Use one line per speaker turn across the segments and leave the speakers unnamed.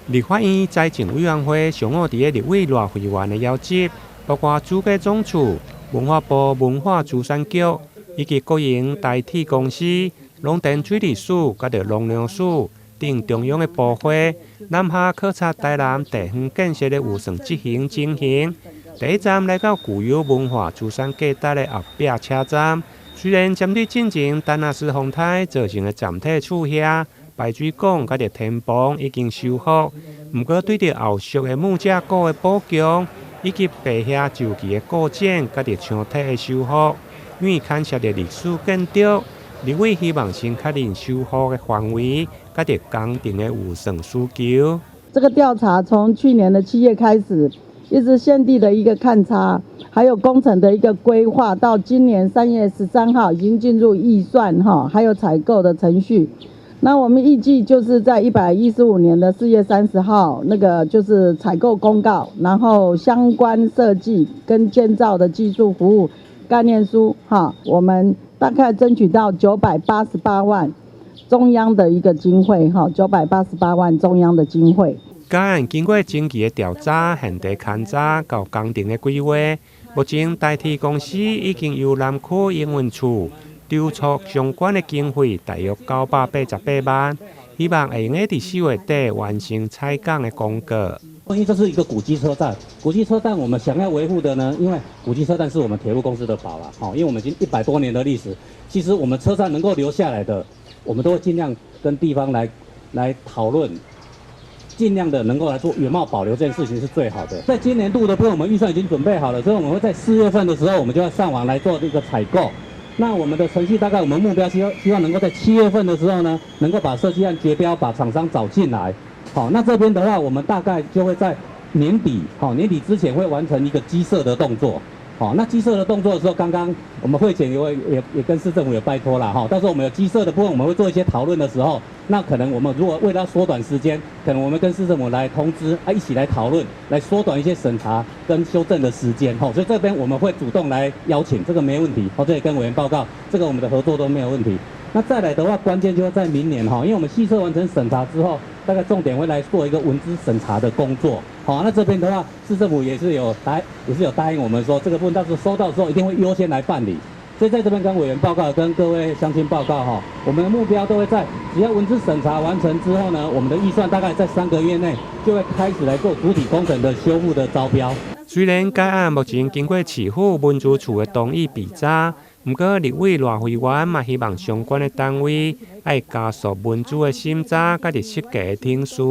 立法院财政委员会上午伫立委赖慧媛的邀集，包括主计总处、文化部文化资产局以及国营代替公司、农田水利署、甲农粮署等中央的部会，南下考察台南地方建设的有算执行情形。第一站来到具有文化资产价值的后壁车站，虽然针对进前丹纳斯风台造成的站体厝遐、排水管甲天棚已经修复，不过对着后续的木架构的补强，以及白遐周期的构建甲墙体的修复，因为牵涉的历史建筑，立委希望先确认修复的范围甲工程的有算需求。
这个调查从去年的7月开始。一直现地的一个勘察，还有工程的一个规划，到今年3月13号已经进入预算还有采购的程序。那我们预计就是在115年的4月30号，那个就是采购公告，然后相关设计跟建造的技术服务概念书我们大概争取到988万中央的一个经费988万中央的经费。
该案经过前期的调查、现地勘查到工程的规划，目前代替公司已经由南区营运处筹措相关的经费，大约988万，希望会用在4月底完成采购的公告。
因为这是一个古迹车站，古迹车站我们想要维护的呢，因为古迹车站是我们铁路公司的宝啦，因为我们已经100多年的历史，其实我们车站能够留下来的，我们都会尽量跟地方来讨论。尽量的能够来做原貌保留这件事情是最好的。在今年度的部分，我们预算已经准备好了，所以我们会在4月份的时候，我们就要上网来做这个采购。那我们的程序大概我们目标希望能够在7月份的时候呢，能够把设计案决标，把厂商找进来。好，那这边的话，我们大概就会在年底年底之前会完成一个基设的动作。那基设的动作的时候，刚刚我们会前也跟市政府有拜托啦到时候我们有基设的部分，我们会做一些讨论的时候，那可能我们如果为了要缩短时间，可能我们跟市政府来通知一起来讨论，来缩短一些审查跟修正的时间所以这边我们会主动来邀请，这个没问题这也跟委员报告，这个我们的合作都没有问题。那再来的话，关键就会在明年因为我们细测完成审查之后，大概重点会来做一个文资审查的工作。那这边的话，市政府也是有答应我们说，这个部分到时候收到之后一定会优先来办理。所以在这边跟委员报告，跟各位乡亲报告我们的目标都会在只要文资审查完成之后呢，我们的预算大概在3个月内就会开始来做主体工程的修复的招标。
虽然该案目前经过市府文资处的同意备查，不过立委赖慧媛嘛希望相关的单位要加速文资的审查，甲设计的程序，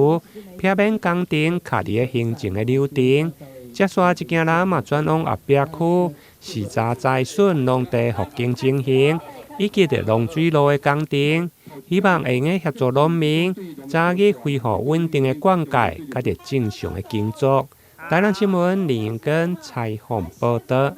避免工程卡伫行政的流程。接续一行人嘛转往后壁区视察灾损农地复耕情形，以及农水路的工程，希望会用协助农民早日恢复稳定的灌溉，甲正常的耕作。台南新闻林永根采访报道。